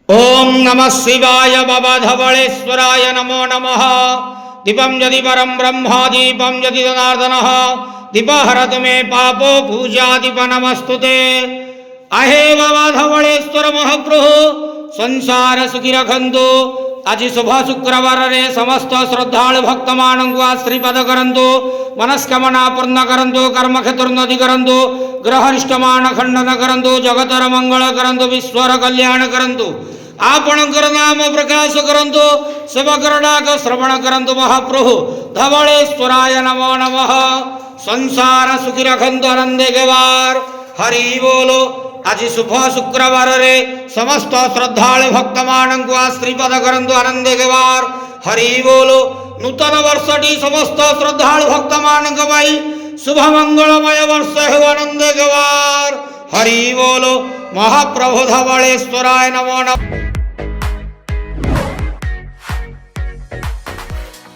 ओम नमः शिवाय बाबा धवलेश्वराय नमो नमः। दीपं यदि परं ब्रह्म दीपं यदि जनार्दनः दीपहरतु मे पापो पूजा दीप नमस्तुते। आहे बाबा धवलेश्वर महाप्रभु संसार सुखी रखंतु। आज शुभ शुक्रवार रे समस्त श्रद्धालु भक्त मानू आश्रीपद करंतु, मनस्कामना पूर्ण करंतु, कर्म क्षेत्रोन्नति करंतु, ग्रहरिष्टमान खंडन करंतु, जगतर मंगल करंतु, विश्वर कल्याण करंतु, आपणकर नाम प्रकाश करंतु, सेवकर डाक श्रवण करंतु। महाप्रभु धवलेश्वराय नमो नमः। संसार सुखी रखंतु आनंदे गेवार। हरि बोलो। आज शुभ शुक्रवार रे समस्त श्रद्धालु भक्त मानू आश्रीपद करंतु आनंदे गेवार। हरि बोलो। नूतन वर्षटी समस्त श्रद्धालु भक्त मानक शुभ मंगलमय वर्ष हो आनंदे गेवार। हरि बोलो। महाप्रभु धवलेश्वराय नमो नमः।